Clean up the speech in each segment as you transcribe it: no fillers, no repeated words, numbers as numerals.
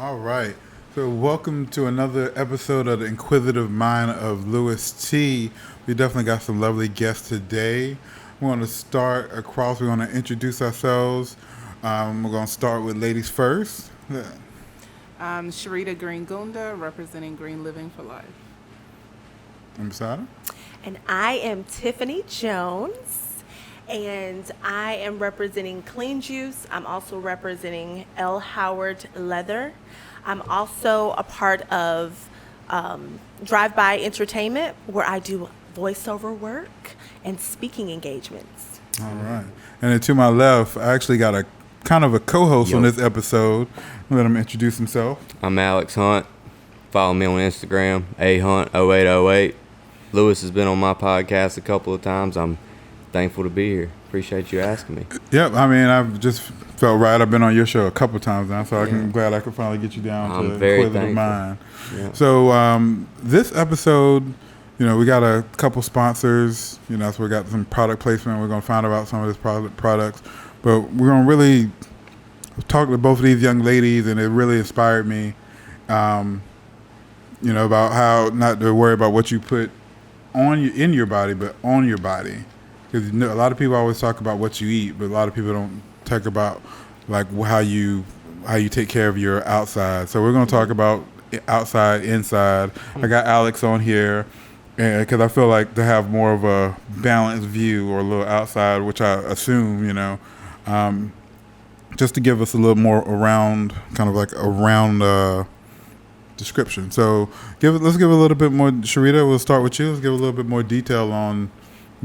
All right. So welcome to another episode of the Inquisitive Mind of Louis Tee. We definitely got some lovely guests today. We want to start across. We want to introduce ourselves. We're going to start with ladies first. I'm Sharita Green-Owner, representing Greenliving4life. I'm Sada. And I am Tiffany Jones, and I am representing Clean Juice. I'm also representing L. Howard Leather. I'm also a part of Drive-By Entertainment, where I do voiceover work and speaking engagements. All right. And then to my left, I actually got a kind of a co-host on this episode. Let him introduce himself. I'm Alex Hunt. Follow me on Instagram, ahunt0808. Louis has been on my podcast a couple of times. I'm thankful to be here. Appreciate you asking me. Yep. I mean, I've just felt right. I've been on your show a couple times now, so I'm glad I could finally get you down to Inquisitive Mind. Yeah. So this episode, we got a couple sponsors. So we got some product placement. We're going to find out about some of this products. But we're going to really talk to both of these young ladies, and it really inspired me, about how not to worry about what you put in your body, but on your body. Because a lot of people always talk about what you eat, but a lot of people don't talk about like how you take care of your outside. So we're going to talk about outside, inside. I got Alex on here because I feel like to have more of a balanced view or a little outside, which I assume, just to give us a little more around description. So let's give a little bit more. Sharita, we'll start with you. Let's give a little bit more detail on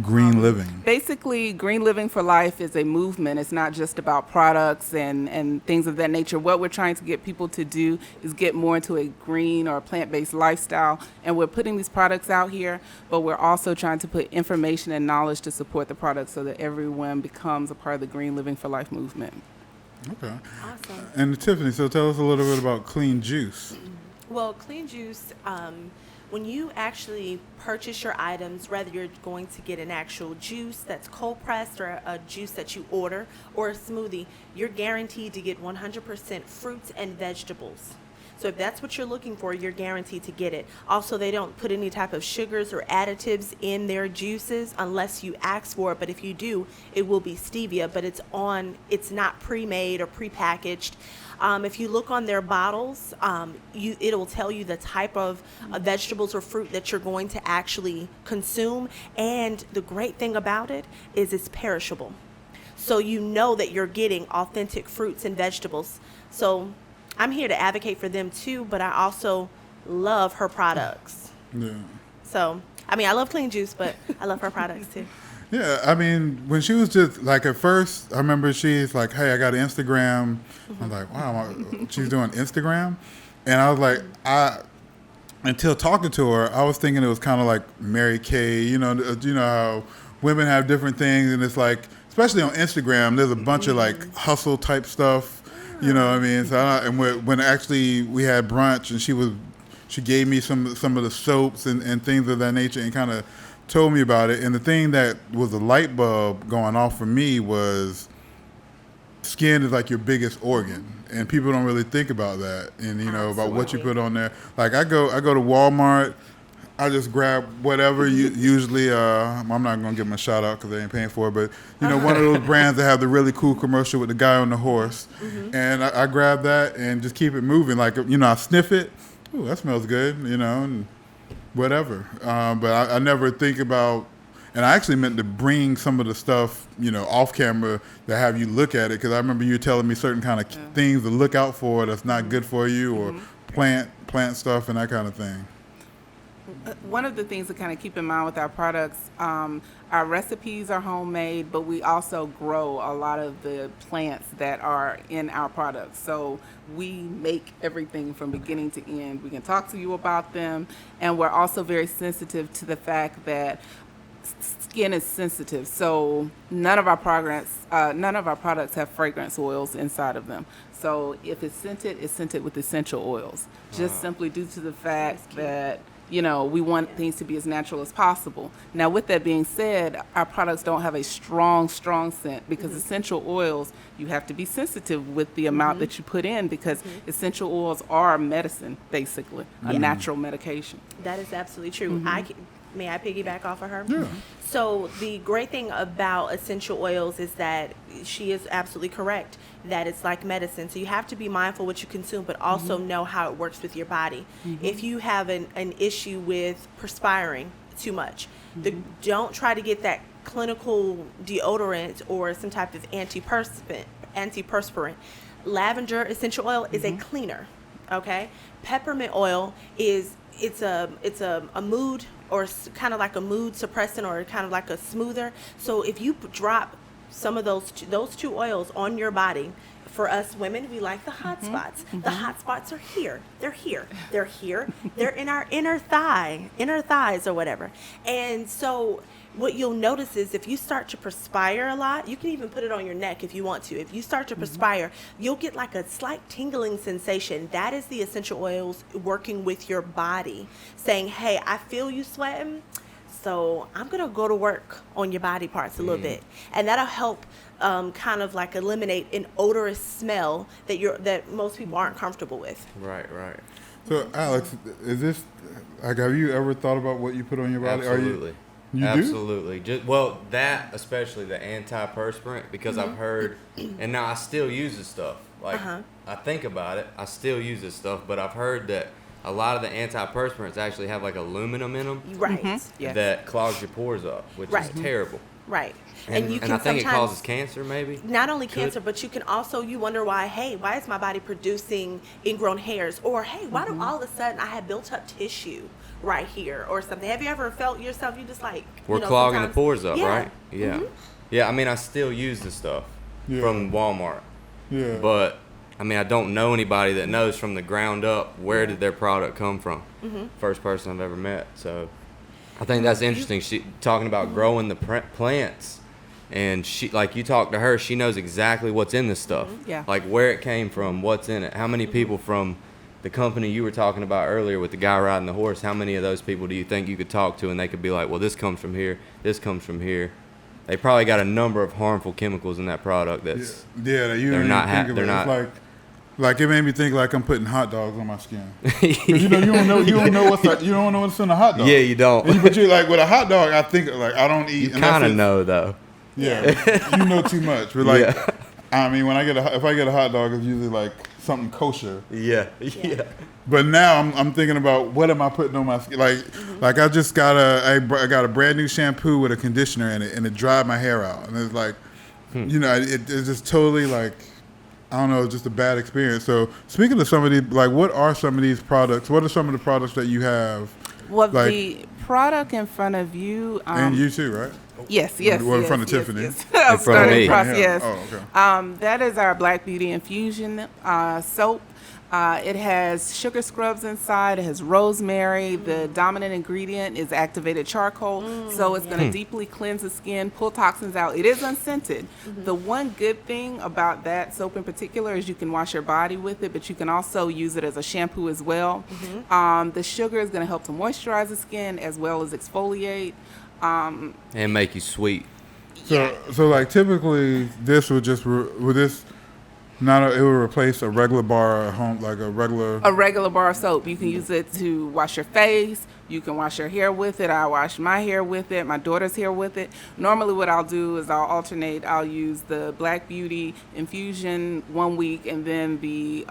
green living. Basically, Greenliving4life is a movement. It's not just about products and things of that nature. What we're trying to get people to do is get more into a green or plant-based lifestyle. And we're putting these products out here, but we're also trying to put information and knowledge to support the products so that everyone becomes a part of the Greenliving4life movement. Okay. Awesome. And Tiffany, so tell us a little bit about Clean Juice. Well, Clean Juice, when you actually purchase your items, whether you're going to get an actual juice that's cold pressed or a juice that you order or a smoothie, you're guaranteed to get 100% fruits and vegetables. So if that's what you're looking for, you're guaranteed to get it. Also, they don't put any type of sugars or additives in their juices unless you ask for it. But if you do, it will be stevia, but it's not pre-made or pre-packaged. If you look on their bottles, it'll tell you the type of vegetables or fruit that you're going to actually consume. And the great thing about it is it's perishable. So you know that you're getting authentic fruits and vegetables. So I'm here to advocate for them too, but I also love her products. Yeah. So, I love Clean Juice, but I love her products too. Yeah, when she was just like at first, I remember she's like, "Hey, I got an Instagram." I'm like, "Wow, she's doing Instagram," and I was like, until talking to her, I was thinking it was kind of like Mary Kay. You know how women have different things, and it's like, especially on Instagram, there's a bunch of like hustle type stuff. You know what I mean? So when actually we had brunch, and she gave me some of the soaps and things of that nature, and kind of told me about it. And the thing that was a light bulb going off for me was skin is like your biggest organ, and people don't really think about that. And about what you put on there. Like I go to Walmart, I just grab whatever. Usually, I'm not gonna give them a shout out because they ain't paying for it, but one of those brands that have the really cool commercial with the guy on the horse, and I grab that and just keep it moving. Like I sniff it, ooh, that smells good, and whatever. But I never think about, and I actually meant to bring some of the stuff, off camera to have you look at it, because I remember you telling me certain kind of things to look out for that's not good for you, or plant stuff and that kind of thing. One of the things to kind of keep in mind with our products, our recipes are homemade, but we also grow a lot of the plants that are in our products. So we make everything from beginning to end. We can talk to you about them, and we're also very sensitive to the fact that skin is sensitive. So none of our products have fragrance oils inside of them. So if it's scented with essential oils, just simply due to the fact that we want things to be as natural as possible. Now, with that being said, our products don't have a strong scent because essential oils, you have to be sensitive with the amount that you put in because essential oils are medicine, basically, a natural medication. That is absolutely true. May I piggyback off of her? Yeah. So the great thing about essential oils is that she is absolutely correct that it's like medicine. So you have to be mindful what you consume, but also know how it works with your body. If you have an issue with perspiring too much, don't try to get that clinical deodorant or some type of antiperspirant. Lavender essential oil is a cleaner. Okay, peppermint oil is a mood, or kind of like a mood suppressant, or kind of like a smoother. So if you drop some of those two oils on your body, for us women, we like the hot spots. The hot spots are here. They're here. They're here. They're in our inner thighs or whatever. And so what you'll notice is if you start to perspire a lot, you can even put it on your neck if you want to. If you start to perspire, you'll get like a slight tingling sensation. That is the essential oils working with your body, saying, hey, I feel you sweating, so I'm going to go to work on your body parts a little bit. And that'll help kind of like eliminate an odorous smell that most people aren't comfortable with. Right. So, Alex, is this, like, have you ever thought about what you put on your body? Absolutely. You Absolutely. That, especially the antiperspirant, because I've heard, and now I still use this stuff. Like, I think about it, I still use this stuff, but I've heard that a lot of the antiperspirants actually have like aluminum in them. Right. Yes. That clogs your pores up, which is terrible. Right. And you can I think it sometimes causes cancer, maybe. Not only cancer, but you can also, you wonder why is my body producing ingrown hairs? Or, hey, why do all of a sudden I have built up tissue right here or something? Have you ever felt yourself, you just like... We're clogging the pores up, Yeah. right? Yeah. Yeah, I mean, I still use this stuff from Walmart. Yeah. But, I mean, I don't know anybody that knows from the ground up where did their product come from. First person I've ever met. So, I think that's interesting. She talking about growing the plants. And she, like, you talk to her, she knows exactly what's in this stuff. Yeah. Like where it came from, what's in it. How many people from the company you were talking about earlier with the guy riding the horse, how many of those people do you think you could talk to and they could be like, well, this comes from here, this comes from here. They probably got a number of harmful chemicals in that product that's they're not like it made me think like I'm putting hot dogs on my skin. 'Cause you don't know what's in a hot dog. Yeah, you don't. But you like with a hot dog, I think like I don't eat. You kind of know though. Yeah, you know too much. But like, I mean, when if I get a hot dog, it's usually like something kosher. Yeah. But now I'm thinking about what am I putting on my skin? Like I just got I got a brand new shampoo with a conditioner in it, and it dried my hair out, and it's like, it's just totally like, I don't know, just a bad experience. So speaking of some of these, like, what are some of these products? What are some of the products that you have? Well, like, the product in front of you. And you too, right? Yes. Well, in front of Tiffany. Yes. In front of me. Yes. Oh, okay. That is our Black Beauty Infusion soap. It has sugar scrubs inside. It has rosemary. The dominant ingredient is activated charcoal. So it's going to deeply cleanse the skin, pull toxins out. It is unscented. The one good thing about that soap in particular is you can wash your body with it, but you can also use it as a shampoo as well. The sugar is going to help to moisturize the skin as well as exfoliate. And make you sweet. So like typically this would just it would replace a regular bar at home, like a regular bar of soap. You can use it to wash your face. You can wash your hair with it. I wash my hair with it, my daughter's hair with it. Normally what I'll do is I'll alternate. I'll use the Black Beauty Infusion 1 week, and then we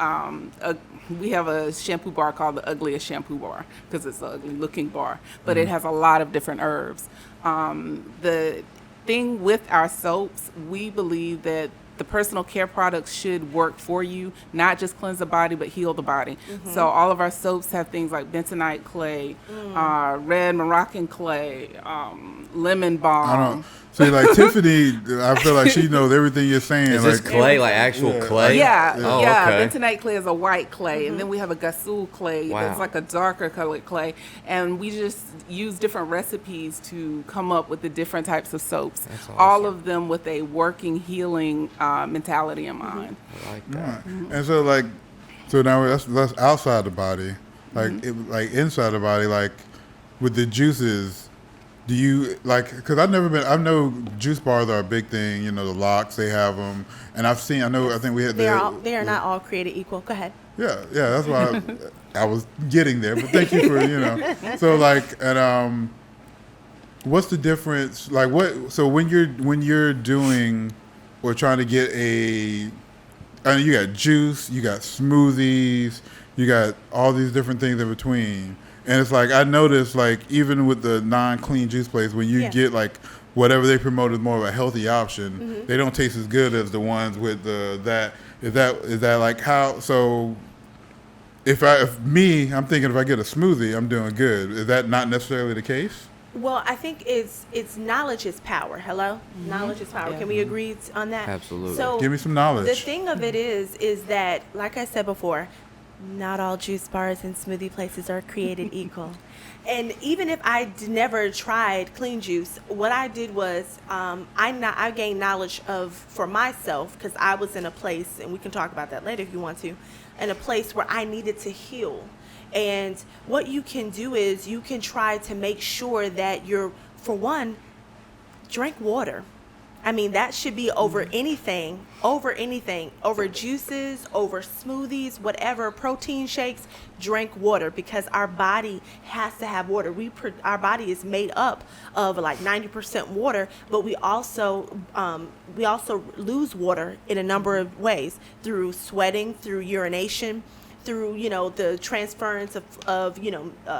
have a shampoo bar called the Ugliest Shampoo Bar because it's an ugly looking bar, but it has a lot of different herbs. The thing with our soaps, we believe that the personal care products should work for you, not just cleanse the body, but heal the body. So all of our soaps have things like bentonite clay, red Moroccan clay, lemon balm. I don't see, like Tiffany. I feel like she knows everything you're saying. Is like, this clay, like actual clay? Yeah, Oh, yeah. okay. Bentonite clay is a white clay, and then we have a gasul clay that's like a darker colored clay, and we just use different recipes to come up with the different types of soaps. That's awesome. All of them with a working, healing mentality in mind. I like that. And so like, so now that's outside the body, like like inside the body, like with the juices. Do you like? Because I know juice bars are a big thing. You know, the locks, they have them, and I think we had. They are not all created equal. Go ahead. Yeah, that's why I was getting there. But thank you for So like, and what's the difference? Like what? So when you're doing or trying to get I know you got juice, you got smoothies, you got all these different things in between. And it's like, I noticed, like, even with the non-clean juice place, when you get, like, whatever they promote as more of a healthy option, they don't taste as good as the ones with that. Is that like how, so I'm thinking if I get a smoothie, I'm doing good. Is that not necessarily the case? Well, I think it's knowledge is power. Hello? Knowledge is power. Yeah. Can we agree on that? Absolutely. So Give me some knowledge. the thing of it is that, like I said before, not all juice bars and smoothie places are created equal. And even if I never tried clean juice, what I did was I gained knowledge for myself, because I was in a place, and we can talk about that later if you want to, in a place where I needed to heal. And what you can do is you can try to make sure that for one, drink water. I mean, that should be over anything, over juices, over smoothies, whatever, protein shakes. Drink water, because our body has to have water. Our body is made up of like 90% water, but we also lose water in a number of ways, through sweating, through urination, through the transference of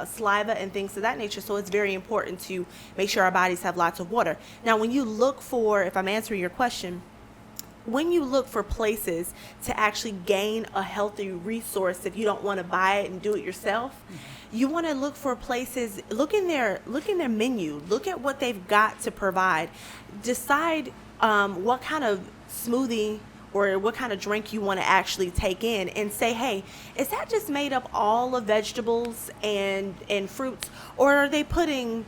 saliva and things of that nature. So it's very important to make sure our bodies have lots of water. Now, when you look for, if I'm answering your question, when you look for places to actually gain a healthy resource, if you don't want to buy it and do it yourself, you want to look for places. Look in their menu. Look at what they've got to provide. Decide what kind of smoothie or what kind of drink you want to actually take in, and say, hey, is that just made up all of vegetables and fruits, or are they putting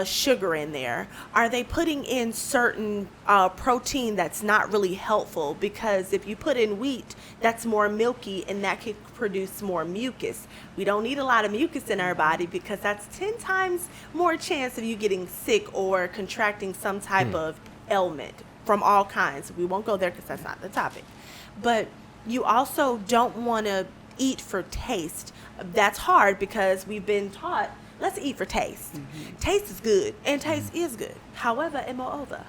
sugar in there? Are they putting in certain protein that's not really helpful? Because if you put in wheat, that's more milky, and that could produce more mucus. We don't need a lot of mucus in our body, because that's 10 times more chance of you getting sick or contracting some type of ailment from all kinds. We won't go there because that's not the topic. But you also don't want to eat for taste. That's hard, because we've been taught, let's eat for taste. Taste is good, and taste is good. However, and moreover,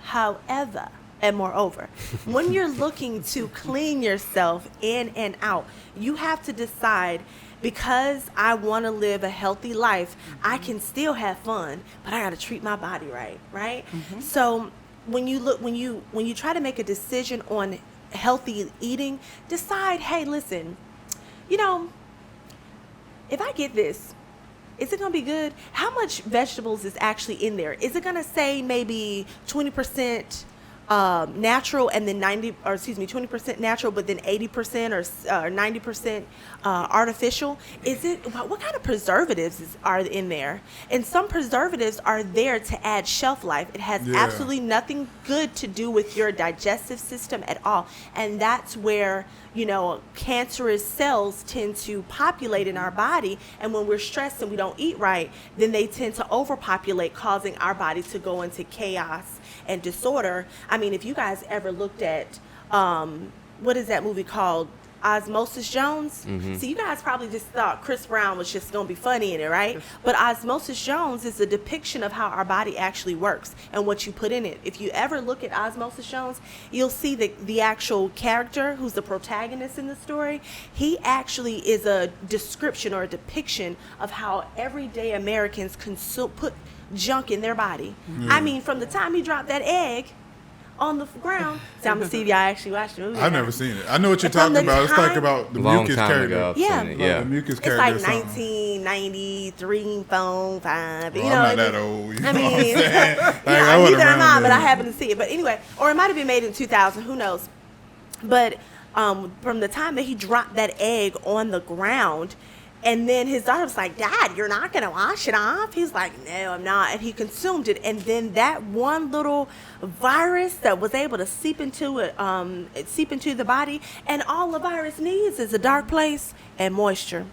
when you're looking to clean yourself in and out, you have to decide, because I want to live a healthy life, I can still have fun, but I got to treat my body right? So when you try to make a decision on healthy eating, decide, hey, listen, if I get this, is it going to be good? How much vegetables is actually in there? Is it going to say maybe 20% natural, and then 20% natural, but then 80% or 90% artificial? What kind of preservatives are in there? And some preservatives are there to add shelf life. It has absolutely nothing good to do with your digestive system at all. And that's where, cancerous cells tend to populate in our body. And when we're stressed and we don't eat right, then they tend to overpopulate, causing our body to go into chaos and disorder. I mean, if you guys ever looked at, what is that movie called? Osmosis Jones. So you guys probably just thought Chris Brown was just going to be funny in it, right? But Osmosis Jones is a depiction of how our body actually works and what you put in it. If you ever look at Osmosis Jones, you'll see the actual character who's the protagonist in the story. He actually is a description or a depiction of how everyday Americans put junk in their body. I mean, from the time he dropped that egg on the ground. So I'm gonna see if y'all actually watched the movie. I've never seen it. I know what you're From talking the about. It's like time- about the Long mucus time carrier. ago. I've Yeah. seen it, Like yeah. the mucus It's carrier. like or something. 1993, 4, 5. Well, You know, I'm not it that was- old. You I know mean, what I'm saying? Like, yeah, I wasn't neither am I, around but I then. happened to see it. But anyway, or it might have been made in 2000. Who knows? But from the time that he dropped that egg on the ground, and then his daughter was like, "Dad, you're not gonna wash it off?" He's like, "No, I'm not," and he consumed it. And then that one little virus that was able to seep into the body, and all the virus needs is a dark place and moisture.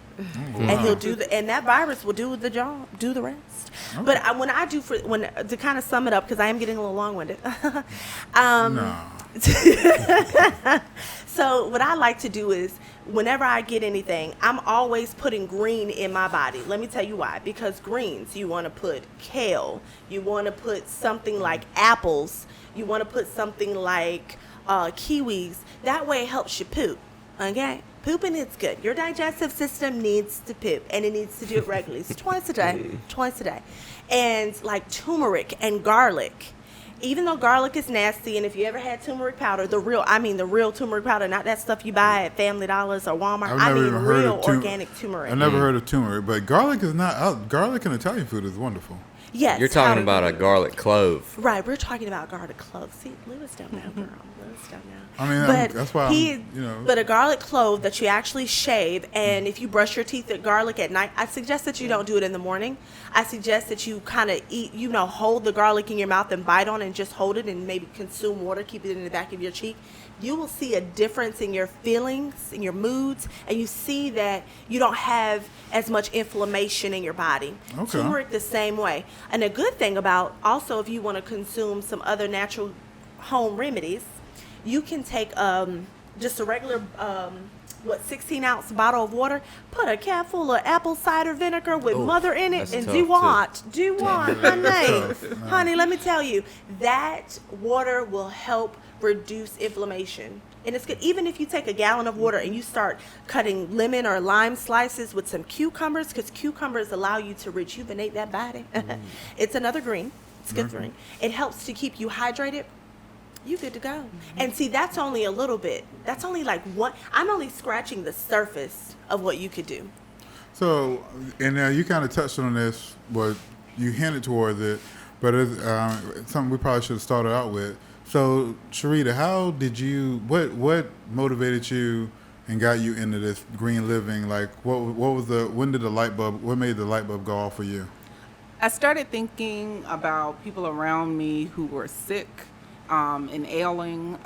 And he'll do and that virus will do the job, do the rest. But to kind of sum it up, because I am getting a little long-winded. No. So what I like to do is, whenever I get anything, I'm always putting green in my body. Let me tell you why. Because greens, you want to put kale, you want to put something like apples, you want to put something like kiwis. That way it helps you poop. Okay? Pooping is good. Your digestive system needs to poop, and it needs to do it regularly. It's twice a day. And like turmeric and garlic. Even though garlic is nasty, and if you ever had turmeric powder, the real turmeric powder, not that stuff you buy at Family Dollars or Walmart. I've never even heard real of organic turmeric. I've never heard of turmeric, but garlic is not. Garlic in Italian food is wonderful. Yes. You're talking powdered about a garlic clove. Right, we're talking about garlic cloves. See, Louis don't know, girl. Louis don't know. I mean, But that's why But a garlic clove that you actually shave, and if you brush your teeth with garlic at night, I suggest that you don't do it in the morning. I suggest that you kind of eat, hold the garlic in your mouth and bite on it and just hold it and maybe consume water, keep it in the back of your cheek. You will see a difference in your feelings, in your moods, and you see that you don't have as much inflammation in your body. Okay. Turmeric the same way. And a good thing about, also, if you want to consume some other natural home remedies, you can take just a regular 16-ounce bottle of water, put a cap full of apple cider vinegar with mother in it, that's and tough, do what, honey, let me tell you, that water will help reduce inflammation. And it's good. Even if you take a gallon of water and you start cutting lemon or lime slices with some cucumbers, because cucumbers allow you to rejuvenate that body. It's another green. It's good green. It helps to keep you hydrated. You good to go. And see, that's only a little bit. That's only like one. I'm only scratching the surface of what you could do. So, and you kind of touched on this, but you hinted towards it, but it's something we probably should have started out with. So, Sharita, how did you? What motivated you and got you into this green living? Like, what was when did the light bulb? What made the light bulb go off for you? I started thinking about people around me who were sick and ailing.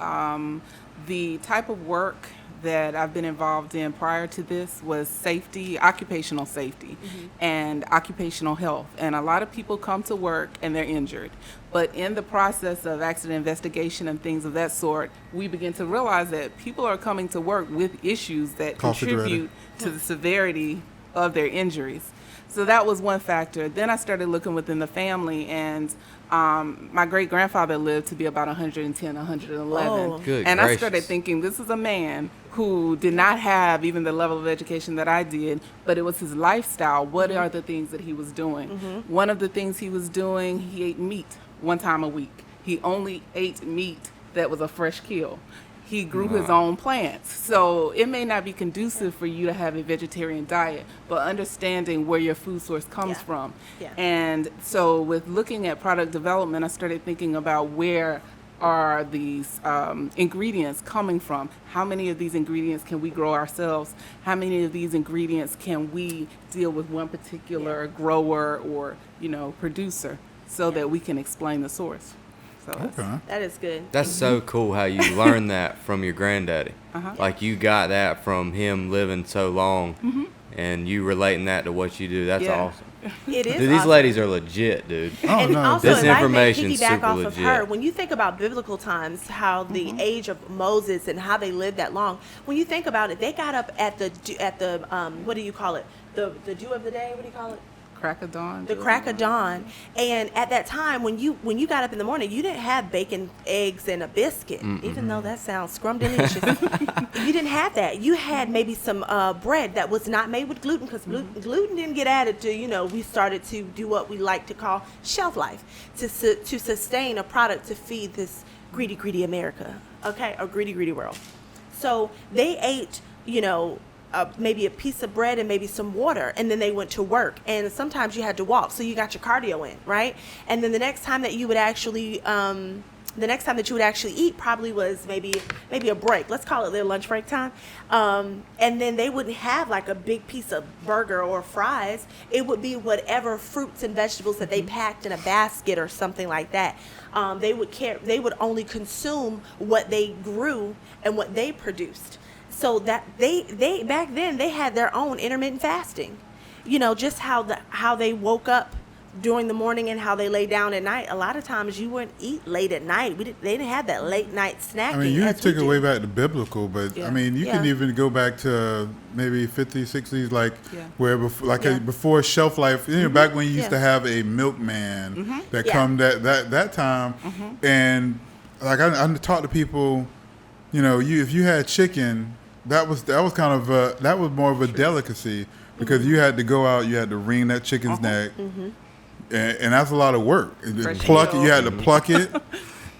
The type of work that I've been involved in prior to this was safety, occupational safety, and occupational health. And a lot of people come to work and they're injured. But in the process of accident investigation and things of that sort, we begin to realize that people are coming to work with issues that contribute to the severity of their injuries. So that was one factor. Then I started looking within the family, and my great-grandfather lived to be about 110, 111. Oh. Good and gracious. I started thinking, this is a man who did not have even the level of education that I did, but it was his lifestyle. What are the things that he was doing? One of the things he was doing, he ate meat one time a week. He only ate meat that was a fresh kill. He grew his own plants. So it may not be conducive for you to have a vegetarian diet, but understanding where your food source comes from. Yeah. And so with looking at product development, I started thinking about where are these ingredients coming from? How many of these ingredients can we grow ourselves? How many of these ingredients can we deal with one particular grower or, producer so that we can explain the source? So Okay. That is good. That's so cool how you learned that from your granddaddy. Like you got that from him living so long, and you relating that to what you do. That's awesome. It is. Dude, these awesome. ladies are legit, dude. Oh, And no. also, This if I may information's piggyback super off of legit. her, when you think about biblical times, how the age of Moses and how they lived that long, when you think about it, they got up at the what do you call it? The dew of the day. What do you call it? Crack of dawn. The crack of dawn. And at that time, when you got up in the morning, you didn't have bacon, eggs, and a biscuit, even though that sounds scrumdiddlicious. You didn't have that. You had maybe some bread that was not made with gluten, because gluten didn't get added to, we started to do what we like to call shelf life, to sustain a product to feed this greedy America, okay, or greedy world. So they ate, maybe a piece of bread and maybe some water, and then they went to work. And sometimes you had to walk, so you got your cardio in, right? And then the next time that you would actually eat probably was maybe a break. Let's call it their lunch break time. And then they wouldn't have like a big piece of burger or fries. It would be whatever fruits and vegetables that they packed in a basket or something like that. They would only consume what they grew and what they produced. So that they back then they had their own intermittent fasting. Just how they woke up during the morning and how they lay down at night. A lot of times you wouldn't eat late at night. They didn't have that late night snacking. I mean, you took it way back to biblical, but I mean, you can even go back to maybe 50s, 60s, where before shelf life. Back when you used to have a milkman that come that time, and like I talk to people, if you had chicken, that was kind of that was more of a delicacy because you had to go out, you had to wring that chicken's neck. And that's a lot of work. You had to pluck it,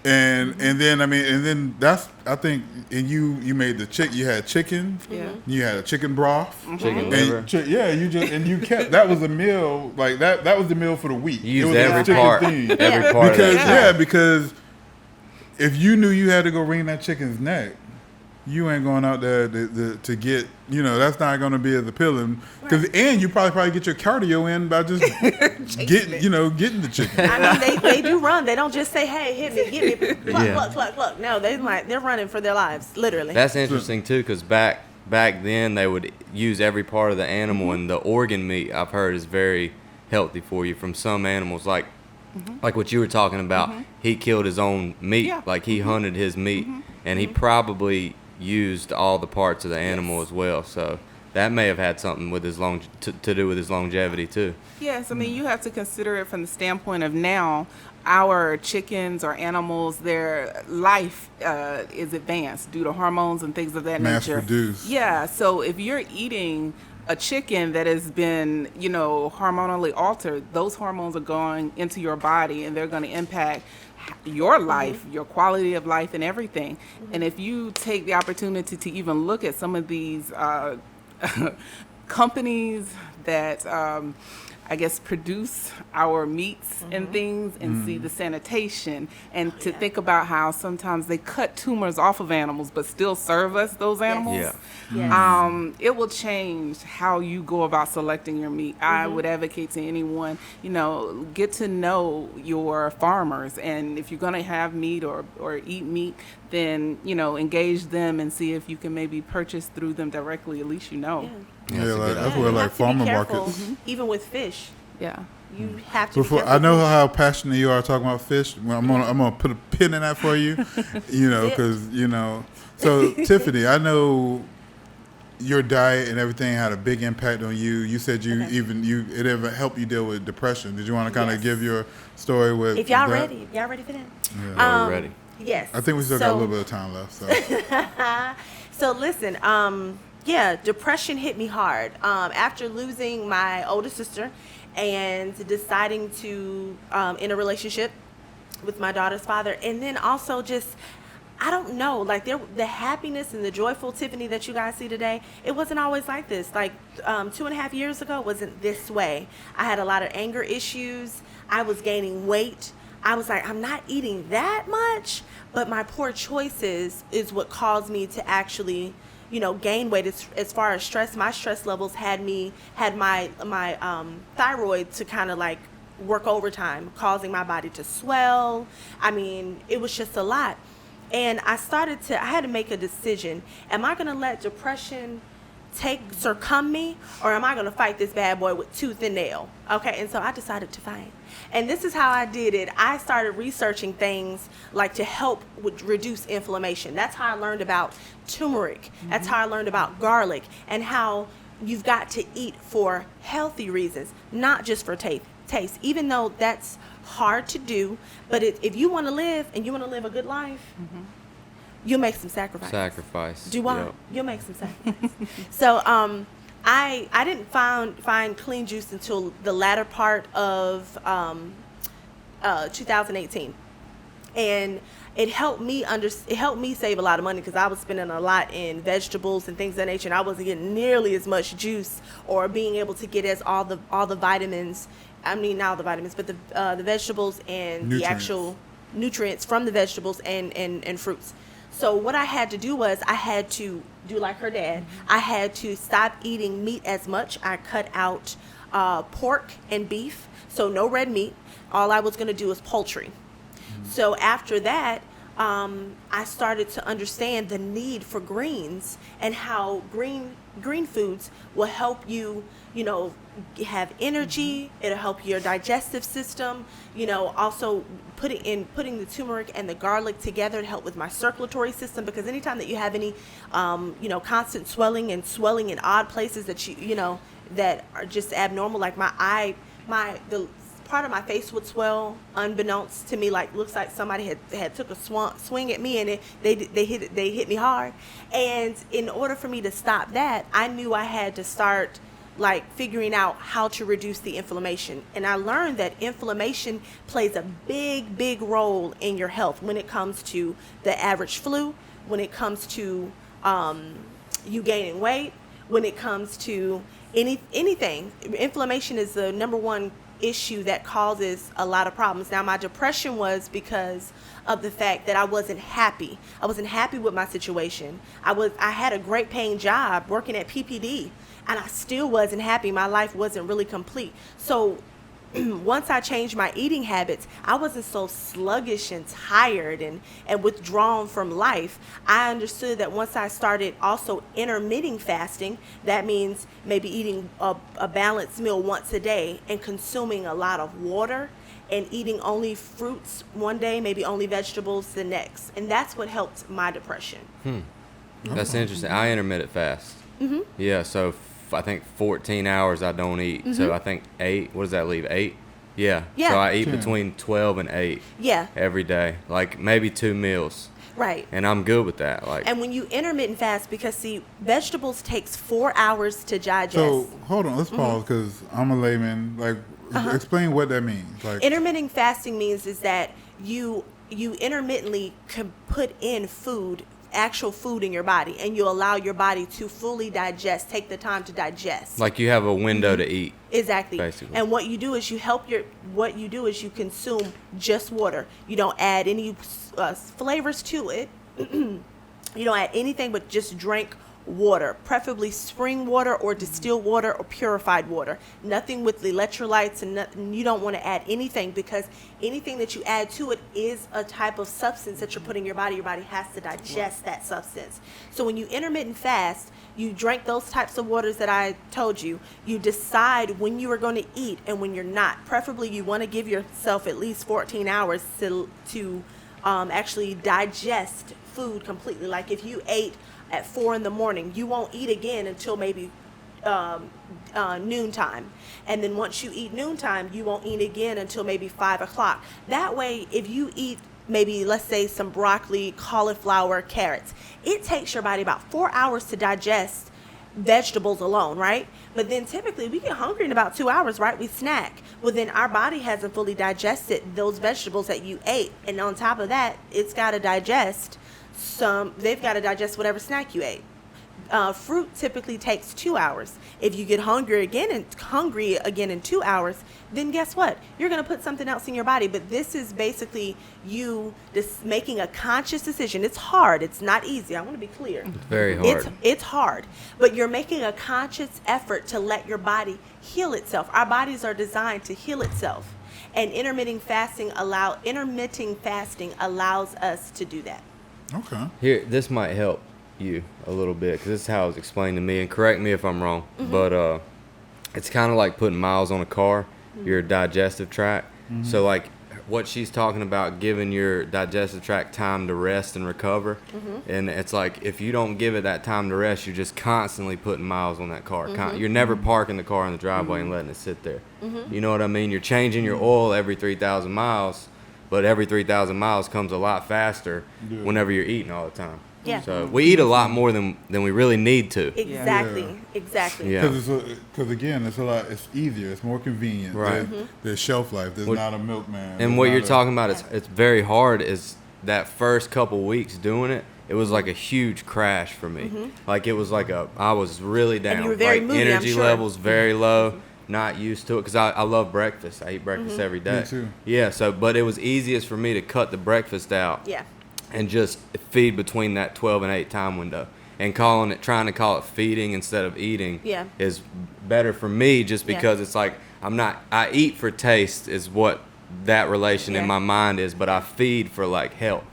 and then that's I think. And you made the chick. You had chicken. You had a chicken broth. Chicken liver. You kept that was a meal like that. That was the meal for the week. You used every part. Every part. Because if you knew you had to go wring that chicken's neck, you ain't going out there to get, that's not going to be as appealing. And you probably get your cardio in by just getting the chicken. I mean, they do run. They don't just say, hey, hit me, get me, pluck. No, they're running for their lives, literally. That's interesting, too, because back then they would use every part of the animal, and the organ meat, I've heard, is very healthy for you from some animals. Like what you were talking about, he killed his own meat. Like he hunted his meat, and he probably used all the parts of the animal as well, so that may have had something with his to do with his longevity too. Yes, I mean you have to consider it from the standpoint of now our chickens or animals, their life is advanced due to hormones and things of that mass nature. Produced. Yeah, so if you're eating a chicken that has been, hormonally altered, those hormones are going into your body and they're going to impact your life, your quality of life and everything. And if you take the opportunity to even look at some of these companies that produce our meats and things and see the sanitation and to think about how sometimes they cut tumors off of animals but still serve us those animals. It will change how you go about selecting your meat. I would advocate to anyone, get to know your farmers, and if you're going to have meat or eat meat, then engage them and see if you can maybe purchase through them directly. At least that's where farmer markets. Even with fish. Yeah. You have to. I know how passionate you are talking about fish. Well, I'm gonna put a pin in that for you. Because So Tiffany, I know your diet and everything had a big impact on you. You said it ever helped you deal with depression. Did you want to kind of give your story with? If y'all ready for that? Yeah, we're ready. Yes. I think we still got a little bit of time left. So, so listen. Depression hit me hard after losing my older sister and deciding to in a relationship with my daughter's father, and then also just I don't know, like the happiness and the joyful Tiffany that you guys see today, it wasn't always like this. Like 2.5 years ago wasn't this way. I had a lot of anger issues. I was gaining weight. I was like, I'm not eating that much, but my poor choices is what caused me to actually, gain weight. As far as stress, my stress levels had my thyroid to kind of like work overtime, causing my body to swell. I mean, it was just a lot. And I had to make a decision. Am I going to let depression succumb me, or am I going to fight this bad boy with tooth and nail? Okay, and so I decided to fight. And this is how I did it. I started researching things like to help reduce inflammation. That's how I learned about turmeric. That's how I learned about garlic, and how you've got to eat for healthy reasons, not just for taste. Even though that's hard to do, but if you want to live and you want to live a good life, you'll make some sacrifices. You'll make some sacrifices. So I didn't find clean juice until the latter part of 2018. And it helped me save a lot of money because I was spending a lot in vegetables and things of that nature, and I wasn't getting nearly as much juice or being able to get as all the vitamins. I mean, not all the vitamins, but the vegetables and Nutrients. the actual nutrients from the vegetables and fruits. So what I had to do was I had to do like her dad. I had to stop eating meat as much. I cut out pork and beef, so no red meat. All I was going to do was poultry. So after that, I started to understand the need for greens and how green foods will help you, have energy. It'll help your digestive system. Also putting the turmeric and the garlic together to help with my circulatory system, because anytime that you have any, constant swelling in odd places that that are just abnormal, like the part of my face would swell unbeknownst to me, like looks like somebody had took a swing at me, and they hit me hard. And in order for me to stop that, I knew I had to start like figuring out how to reduce the inflammation. And I learned that inflammation plays a big role in your health when it comes to the average flu, when it comes to you gaining weight, when it comes to anything. Inflammation is the number one issue that causes a lot of problems. Now, my depression was because of the fact that I wasn't happy. I wasn't happy with my situation. I had a great paying job working at PPD, and I still wasn't happy. My life wasn't really complete. So once I changed my eating habits, I wasn't so sluggish and tired and withdrawn from life. I understood that once I started also intermittent fasting, that means maybe eating a balanced meal once a day and consuming a lot of water and eating only fruits one day, maybe only vegetables the next. And that's what helped my depression. That's interesting. I intermittent fast. Mm-hmm. Yeah, so I think 14 hours I don't eat. Mm-hmm. So I think 8, what does that leave, 8? Yeah. So I eat between 12 and 8 every day, like maybe 2 meals. Right. And I'm good with that. And when you intermittent fast, because see, vegetables takes 4 hours to digest. So hold on, let's pause, because I'm a layman. Like, explain what that means. Like, intermittent fasting means is that you intermittently can put in actual food in your body, and you allow your body to fully take the time to digest. Like you have a window to eat. Exactly. Basically. And what you do is you consume just water. You don't add any flavors to it. You don't add anything but just drink water, preferably spring water or distilled water or purified water. Nothing with electrolytes, and you don't want to add anything, because anything that you add to it is a type of substance that you're putting in your body. Your body has to digest that substance. So when you intermittent fast, you drink those types of waters that I told you. You decide when you are going to eat and when you're not. Preferably you want to give yourself at least 14 hours to actually digest food completely. Like if you ate at 4 a.m, you won't eat again until maybe noontime. And then once you eat noontime, you won't eat again until maybe 5 o'clock. That way, if you eat maybe, let's say, some broccoli, cauliflower, carrots, it takes your body about 4 hours to digest vegetables alone, right? But then typically we get hungry in about 2 hours, right? We snack. Well, then our body hasn't fully digested those vegetables that you ate. And on top of that, it's got to digest they've got to digest whatever snack you ate. Fruit typically takes 2 hours. If you get hungry again in 2 hours, then guess what? You're going to put something else in your body. But this is basically you just making a conscious decision. It's hard. It's not easy. I want to be clear. It's very hard. It's hard. But you're making a conscious effort to let your body heal itself. Our bodies are designed to heal itself. And intermittent fasting allows us to do that. okay. Here, this might help you a little bit, because this is how it was explained to me, and correct me if I'm wrong, but it's kind of like putting miles on a car, your digestive tract. So like what she's talking about, giving your digestive tract time to rest and recover, and it's like if you don't give it that time to rest, you're just constantly putting miles on that car. You're never parking the car in the driveway and letting it sit there. You know what I mean? You're changing your oil every 3,000 miles, but every 3,000 miles comes a lot faster whenever you're eating all the time. Yeah. So we eat a lot more than we really need to. Exactly. Yeah. Exactly. Yeah. Because again, it's a lot. It's easier. It's more convenient. Right. There's shelf life. There's What- not a milkman. And There's what not you're a- talking about is it's very hard. Is that first couple weeks doing it? It was like a huge crash for me. Like it was like I was really down. you were very like moody, I'm energy sure. levels very low. Not used to it because I love breakfast. I eat breakfast every day. Me too. Yeah. So, but it was easiest for me to cut the breakfast out. Yeah. And just feed between that 12 and 8 time window. And trying to call it feeding instead of eating Yeah. is better for me just Yeah. because it's like I eat for taste is what that relation in Yeah. my mind is, but I feed for like health,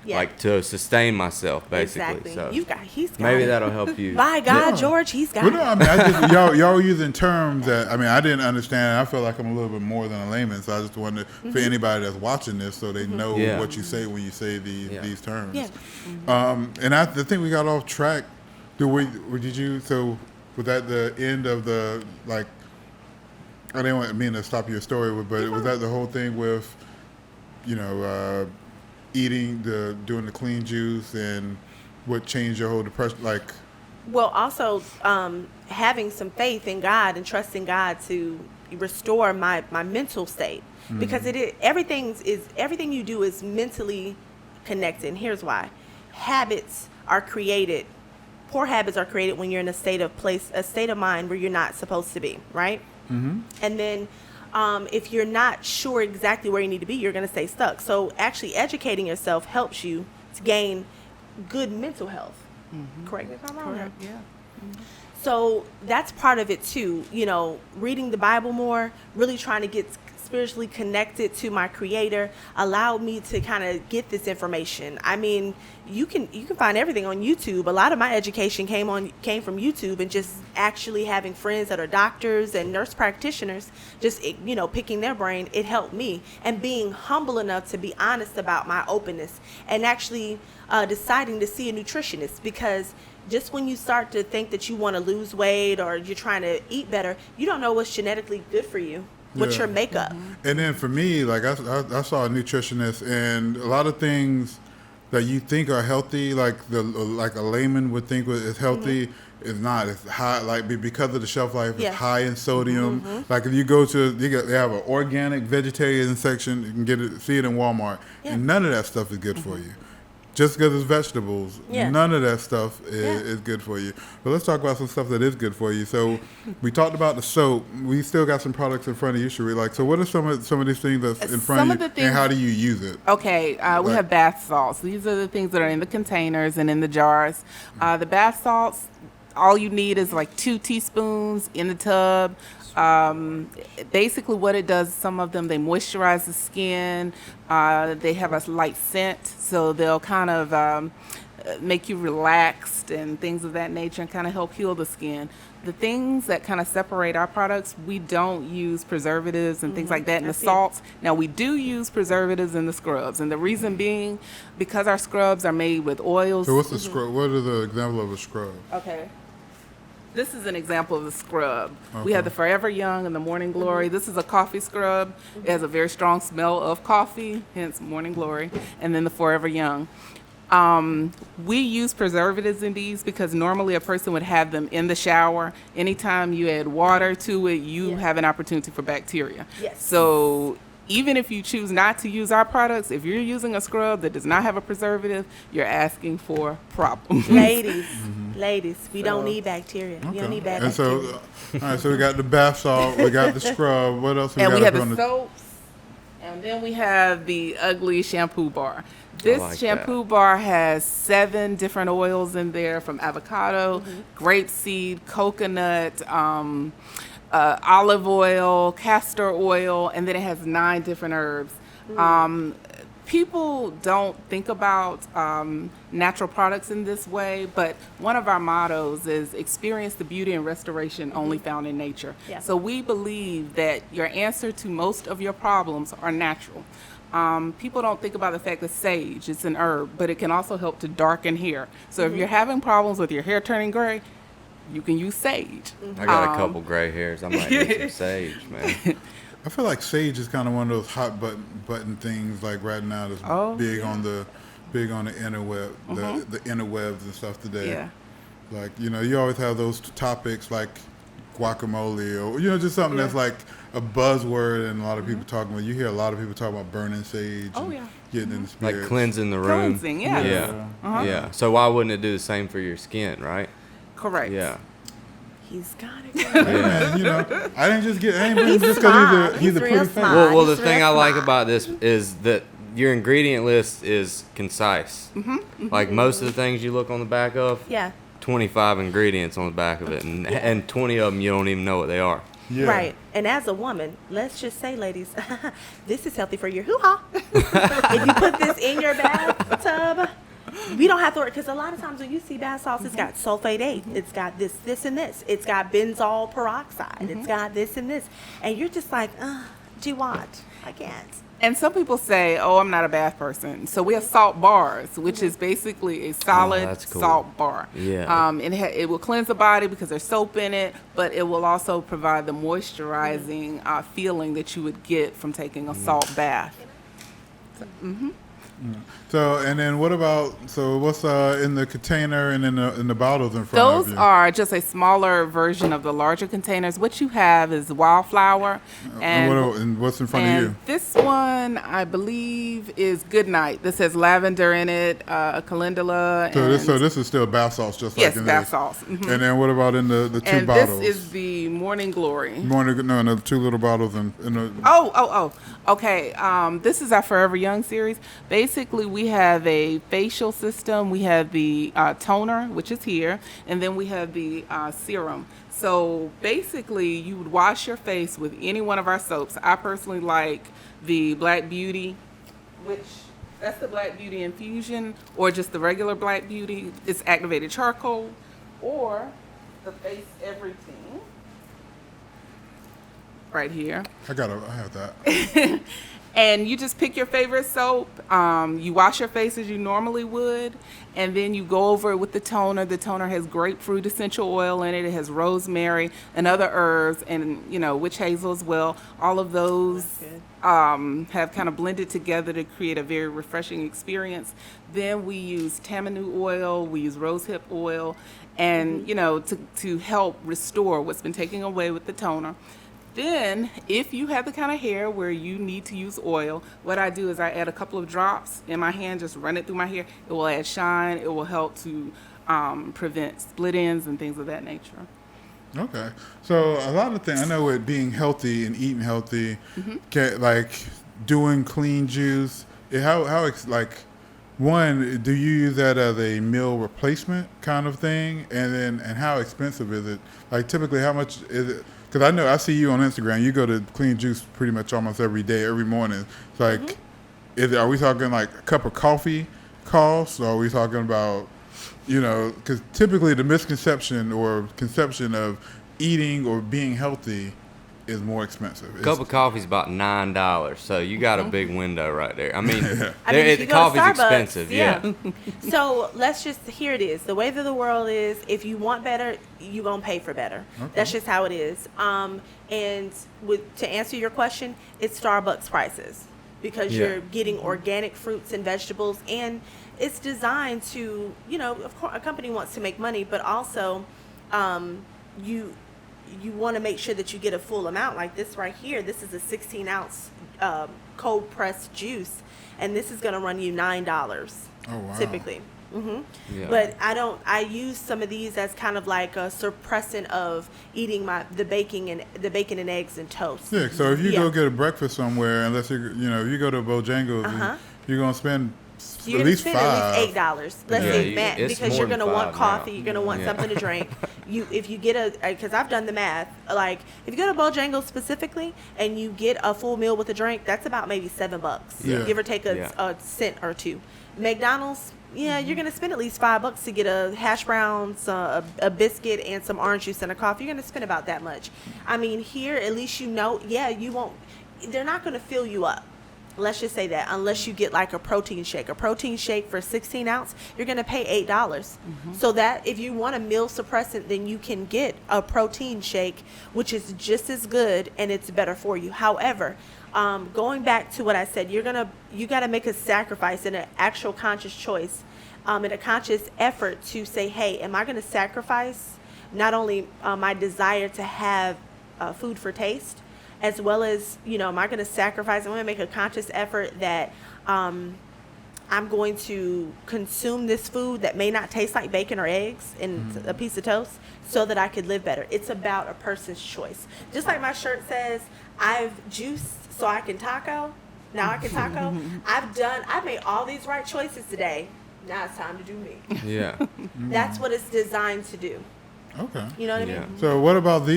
Yeah. like to sustain myself basically. Exactly. So He's got maybe it. that'll help you. By God, Yeah. George, he's got Well, no, I it. mean, y'all were using terms that I didn't understand. I feel like I'm a little bit more than a layman, so I just wanted for anybody that's watching this, so they know Yeah. what you say when you say these terms. Yeah. And I think we got off track. So was that the end of the like? I didn't mean to stop your story, but was that the whole thing with, doing the clean juice and what changed your whole depression? Like, Well, also having some faith in God and trusting God to restore my mental state, because everything you do is mentally connected. And here's why: poor habits are created when you're in a state of mind where you're not supposed to be, right? Mm-hmm. And then if you're not sure exactly where you need to be, you're going to stay stuck. So actually educating yourself helps you to gain good mental health. Mm-hmm. Correct me if I'm wrong. Correct, yeah. So that's part of it too. Reading the Bible more, really trying to get spiritually connected to my Creator allowed me to kind of get this information. I mean, you can find everything on YouTube. A lot of my education came from YouTube, and just actually having friends that are doctors and nurse practitioners, just picking their brain, it helped me. And being humble enough to be honest about my openness, and actually deciding to see a nutritionist, because just when you start to think that you want to lose weight or you're trying to eat better, you don't know what's genetically good for you, what's your makeup. And then for me, like I saw a nutritionist, and a lot of things that you think are healthy, like a layman would think is healthy, is not. It's high, like because of the shelf life. It's high in sodium. Like if you go to, they have an organic vegetarian section. You can see it in Walmart, and none of that stuff is good for you. Just because it's vegetables, none of that stuff is good for you. But let's talk about some stuff that is good for you. So we talked about the soap. We still got some products in front of you, Sharita. Like, so what are some of these things that's in front of you, and how do you use it? Okay, we have bath salts. These are the things that are in the containers and in the jars. The bath salts, all you need is like 2 teaspoons in the tub. Basically what it does, some of them, they moisturize the skin. They have a light scent, so they'll kind of make you relaxed and things of that nature, and kind of help heal the skin. The things that kind of separate our products, we don't use preservatives and things like that in the salts. Now, we do use preservatives in the scrubs, and the reason being because our scrubs are made with oils. So what's the scrub? What are the example of a scrub? Okay. This is an example of the scrub. We have the Forever Young and the Morning Glory. This is a coffee scrub. It has a very strong smell of coffee, hence Morning Glory. And then the Forever Young. We use preservatives in these because normally a person would have them in the shower. Anytime you add water to it, you have an opportunity for bacteria. Yes. So even if you choose not to use our products, if you're using a scrub that does not have a preservative, you're asking for problems. Ladies, we don't need bacteria. We don't need bad And bacteria. so, all right, so we got the bath salt, we got the scrub. What else we And got we have up on the soaps, and then we have the ugly shampoo bar. This like shampoo bar has 7 different oils in there, from avocado, grapeseed, coconut, olive oil, castor oil, and then it has 9 different herbs. People don't think about natural products in this way, but one of our mottos is experience the beauty and restoration only found in nature. Yeah. So we believe that your answer to most of your problems are natural. People don't think about the fact that sage is an herb, but it can also help to darken hair. So if you're having problems with your hair turning gray, you can use sage. I got a couple gray hairs. I might need some sage, man. I feel like sage is kind of one of those hot button things, like right now, that's big on the big on the interweb, the interwebs and stuff today. Yeah. Like, you always have those topics like guacamole or, just something that's like a buzzword and a lot of people talking about. You hear a lot of people talking about burning sage. Oh, and yeah. Getting in the spirits. Like cleansing the room. Cleansing, yes. Yeah. Yeah. So why wouldn't it do the same for your skin, right? Correct. Yeah. He's got it. Hey, man, I didn't just get, I ain't bring him just because he's a He's pretty real face. smart. Well, the He's thing I real like smart. about this is that your ingredient list is concise. Like most of the things you look on the back of, Yeah. 25 ingredients on the back of it, and 20 of them you don't even know what they are. Yeah. Right. And as a woman, let's just say, ladies, this is healthy for your hoo-ha. If you put this in your bathtub, we don't have to worry, because a lot of times when you see bath salts, it's got sulfate 8, it's got this, and this. It's got benzoyl peroxide, it's got this and this. And you're just like, gee, what? I can't. And some people say, "Oh, I'm not a bath person." So we have salt bars, which is basically a solid that's cool. salt bar. Yeah. It will cleanse the body because there's soap in it, but it will also provide the moisturizing feeling that you would get from taking a salt bath. So, and then what about, what's in the container and in the bottles in front of Those you? are just a smaller version of the larger containers. What you have is wildflower, And what's in front of you? this one, I believe, is Goodnight. This has lavender in it, a calendula. So this is still bath salts, just yes, like in bath this. salts. Mhm. And then what about in the two And bottles? this is the Morning Glory. No, the two little bottles in the. Oh. Okay. This is our Forever Young series. Basically, we have a facial system. We have the toner, which is here, and then we have the serum. So basically, you would wash your face with any one of our soaps. I personally like the Black Beauty, which that's the Black Beauty Infusion, or just the regular Black Beauty. It's activated charcoal, or the Face Everything. Right here. I have that. And you just pick your favorite soap. You wash your face as you normally would, and then you go over it with the toner. The toner has grapefruit essential oil in it. It has rosemary and other herbs, and witch hazel as well. All of those have kind of blended together to create a very refreshing experience. Then we use tamanu oil. We use rosehip oil, and to help restore what's been taken away with the toner. Then, if you have the kind of hair where you need to use oil, what I do is I add a couple of drops in my hand, just run it through my hair. It will add shine. It will help to prevent split ends and things of that nature. Okay. So a lot of things, I know with being healthy and eating healthy, like doing clean juice, one, do you use that as a meal replacement kind of thing? And how expensive is it? Like typically how much is it? Because I know I see you on Instagram. You go to Clean Juice pretty much almost every day, every morning. It's like, are we talking like a cup of coffee cost? Or are we talking about, because typically the misconception or conception of eating or being healthy is more expensive. A cup of coffee is about $9, so you got a big window right there. I mean, if you go to coffee's Starbucks, expensive, yeah. So here it is. The way that the world is, if you want better, you're going to pay for better. Okay. That's just how it is. And to answer your question, it's Starbucks prices because you're getting organic fruits and vegetables, and it's designed to, of course, a company wants to make money, but also you want to make sure that you get a full amount. Like this right here, this is a 16-ounce cold pressed juice, and this is going to run you $9 typically. Yeah. But I use some of these as kind of like a suppressant of eating the bacon and eggs and toast. Yeah, so if you go get a breakfast somewhere, unless you go to Bojangles, you're going to spend You're at least $5. At least $8. Let's say that, it's because more you're than going to want $5 coffee, now. you're going to want something to drink. If you get because I've done the math, like if you go to Bojangles specifically and you get a full meal with a drink, that's about maybe $7, give or take a cent or two. McDonald's, you're going to spend at least $5 to get a hash browns, a biscuit, and some orange juice and a coffee. You're going to spend about that much. I mean, here at least you won't. They're not going to fill you up. Let's just say that, unless you get like a protein shake. A protein shake for 16 ounce, you're going to pay $8. Mm-hmm. So that if you want a meal suppressant, then you can get a protein shake, which is just as good and it's better for you. However, going back to what I said, you got to make a sacrifice and an actual conscious choice, and a conscious effort to say, hey, am I going to sacrifice not only my desire to have food for taste, as well as, am I going to sacrifice, I'm going to make a conscious effort that I'm going to consume this food that may not taste like bacon or eggs and a piece of toast so that I could live better. It's about a person's choice. Just like my shirt says, I've juiced so I can taco. Now I can taco. I've made all these right choices today. Now it's time to do me. Yeah. That's what it's designed to do. Okay. You know what I Yeah. mean? So what about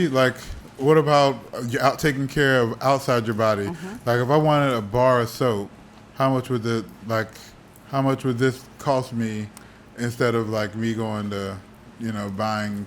what about you out taking care of outside your body? Like if I wanted a bar of soap, how much would this cost me instead of like me going to, buying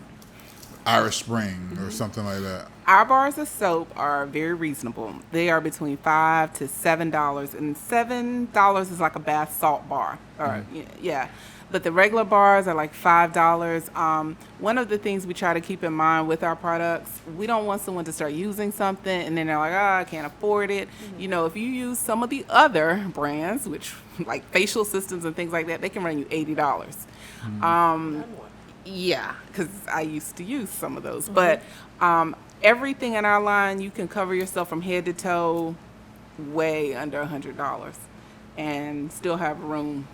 Irish Spring or something like that? Our bars of soap are very reasonable. They are between $5 to $7, and $7 is like a bath salt bar. Or yeah. But the regular bars are like $5. One of the things we try to keep in mind with our products, we don't want someone to start using something and then they're like, I can't afford it. If you use some of the other brands, which like facial systems and things like that, they can run you $80. Yeah, because I used to use some of those. But everything in our line, you can cover yourself from head to toe way under $100 and still have room.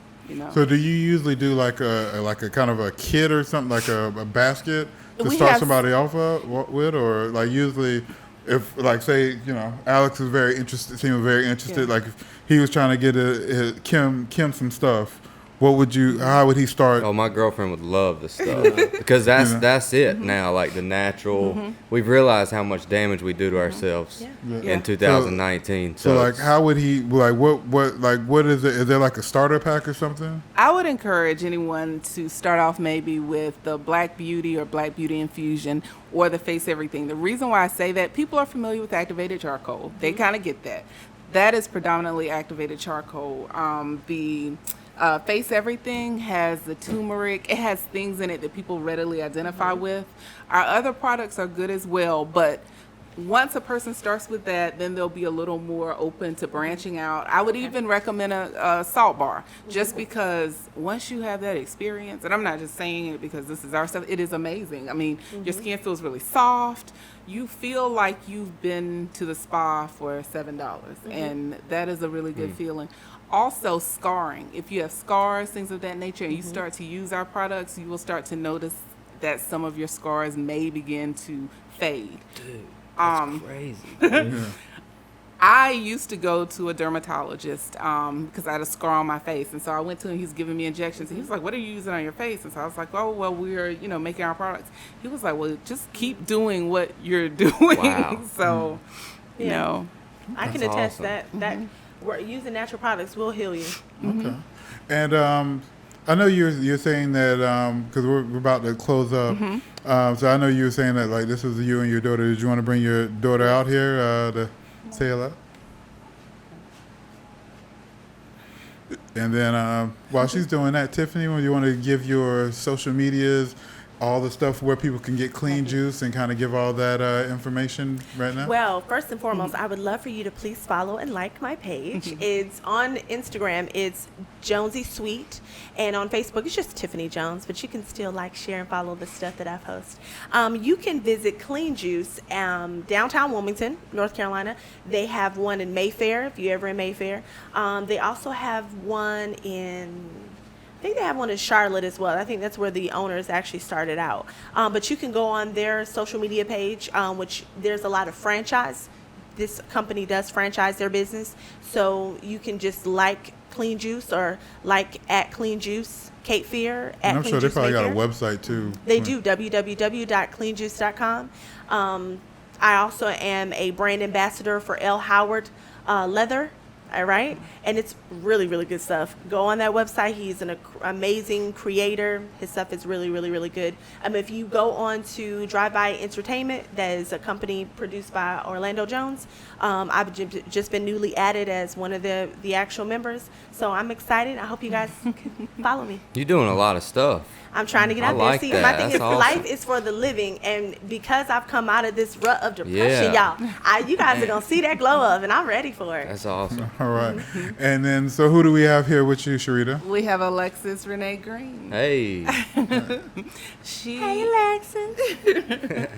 So do you usually do like a kind of a kit or something, like a basket to We start have- somebody off with, or like usually if like say Alex is very interested, like if he was trying to get Kim some stuff, how would he start? Oh, my girlfriend would love this stuff because that's it now. Like the natural, we've realized how much damage we do to ourselves in 2019. So like, how would he what is it? Is there like a starter pack or something? I would encourage anyone to start off maybe with the Black Beauty or Black Beauty Infusion or the Face Everything. The reason why I say that, people are familiar with activated charcoal. They kind of get that. That is predominantly activated charcoal. The Face Everything has the turmeric. It has things in it that people readily identify with. Our other products are good as well, but once a person starts with that, then they'll be a little more open to branching out. I would even recommend a salt bar, just because once you have that experience, and I'm not just saying it because this is our stuff, it is amazing. I mean, your skin feels really soft. You feel like you've been to the spa for $7, and that is a really good feeling. Also, scarring. If you have scars, things of that nature, and you start to use our products, you will start to notice that some of your scars may begin to fade. Dude, that's crazy. I used to go to a dermatologist because I had a scar on my face, and so I went to him. He was giving me injections, and he was like, "What are you using on your face?" And so I was like, "Oh, well, we're making our products." He was like, "Well, just keep doing what you're doing." Wow. So, I can That's attest awesome. that we're using natural products will heal you. Okay. And I know you're saying that because we're about to close up. So I know you were saying that like this is you and your daughter. Did you want to bring your daughter out here to say hello? And then while she's doing that, Tiffany, you want to give your social medias, all the stuff where people can get clean juice and kind of give all that information right now? Well, first and foremost, I would love for you to please follow and like my page. It's on Instagram, it's Jonesy Sweet, and on Facebook, it's just Tiffany Jones, but you can still like, share, and follow the stuff that I post. You can visit Clean Juice, downtown Wilmington, North Carolina. They have one in Mayfair, if you're ever in Mayfair. They also have one I think they have one in Charlotte as well. I think that's where the owners actually started out. But you can go on their social media page, which there's a lot of franchise. This company does franchise their business. So you can just like Clean Juice or like at Clean Juice, Cape Fear. And I'm sure they probably got a website too. They do, www.cleanjuice.com. I also am a brand ambassador for L. Howard Leather. All right. And it's really, really good stuff. Go on that website. He's an amazing creator. His stuff is really, really, really good. If you go on to Drive By Entertainment, that is a company produced by Orlando Jones. I've just been newly added as one of the actual members. So I'm excited. I hope you guys can follow me. You're doing a lot of stuff. I'm trying to get out like there. See, that. my thing That's is awesome. life is for the living, and because I've come out of this rut of depression, Yeah. y'all, you guys are gonna see that glow up, and I'm ready for it. That's awesome. All right. And then, so who do we have here with you, Sharita? We have Alexis Renee Green. Hey. Hey, Alexis.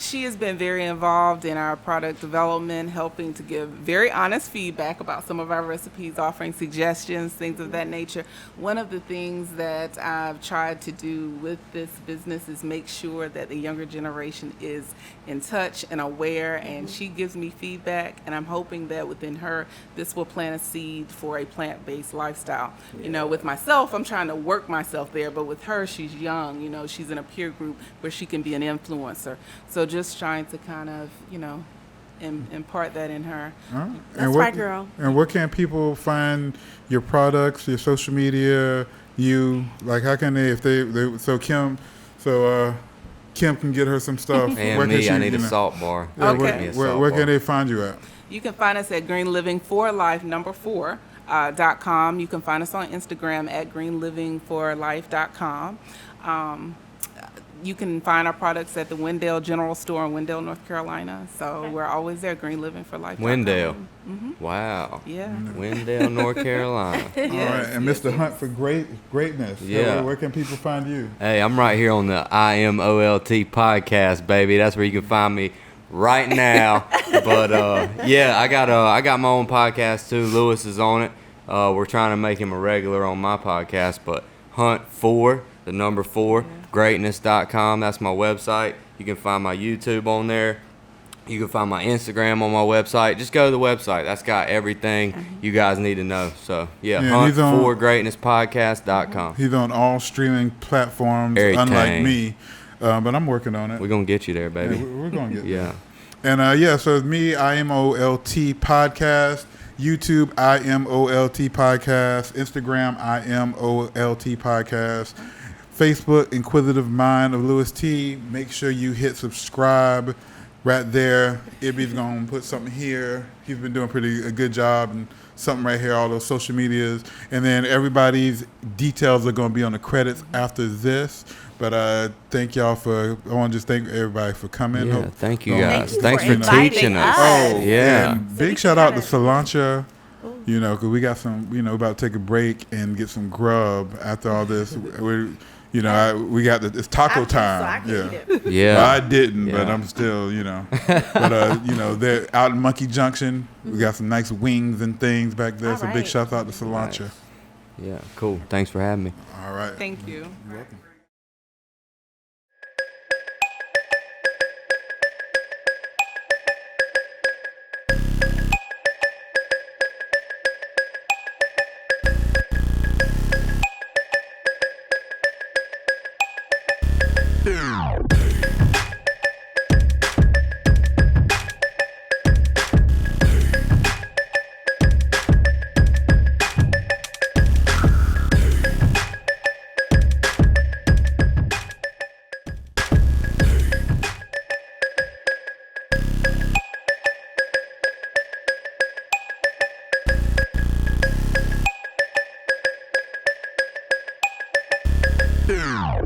She has been very involved in our product development, helping to give very honest feedback about some of our recipes, offering suggestions, things of that nature. One of the things that I've tried to do with this business is make sure that the younger generation is in touch and aware, and she gives me feedback, and I'm hoping that within her, this will plant a seed for a plant-based lifestyle. You know, with myself, I'm trying to work myself there, but with her, she's young, you know, she's in a peer group where she can be an influencer. So just trying to kind of, you know, impart that in her. All right. That's right, girl. And where can people find your products, your social media, you? Like, how can they, if they so Kim can get her some stuff. And where can me, she, I need you a know? salt bar. Yeah, Okay. where can they find you at? You can find us at Greenliving4life.com. You can find us on Instagram at Greenliving4life.com. You can find our products at the Wendell General Store in Wendell, North Carolina. So we're always there, Greenliving4life.com. Wendell. Wow. Yeah. Wendell, North Carolina. All right. And Mr. Hunt for greatness. So Yeah. where can people find you? Hey, I'm right here on the IMoLT podcast, baby. That's where you can find me right now. But yeah, I got my own podcast too. Louis is on it. We're trying to make him a regular on my podcast. But Hunt 4, the number 4, greatness.com. That's my website. You can find my YouTube on there. You can find my Instagram on my website. Just go to the website. That's got everything you guys need to know. So yeah, Hunt4greatnesspodcast.com. He's on all streaming platforms, Everything. unlike me. But I'm working on it. We're gonna get you there, baby. Yeah, we're going to get Yeah. there. And so it's me, IMoLT Podcast, YouTube, IMoLT Podcast, Instagram, IMoLT Podcast, Facebook, Inquisitive Mind of Louis Tee. Make sure you hit subscribe right there. Ibby's going to put something here. He's been doing a good job, and something right here, all those social medias. And then everybody's details are going to be on the credits after this. But thank y'all I want to just thank everybody for coming. Yeah, thank you guys. Thank Thanks you for for inviting teaching us. us. Oh, Yeah. and So we big can shout out to kinda- Solancha, you know, because we got some, you know, about to take a break and get some grub after all this. We got it's taco time. So I can Yeah. eat it. Yeah. Well, I didn't, but Yeah. I'm still, you know. But, you know, they're out in Monkey Junction. We got some nice wings and things back there. All So big right. shout out to Solancha. Nice. Yeah, cool. Thanks for having me. All right. Thank you. You're welcome. Yeah.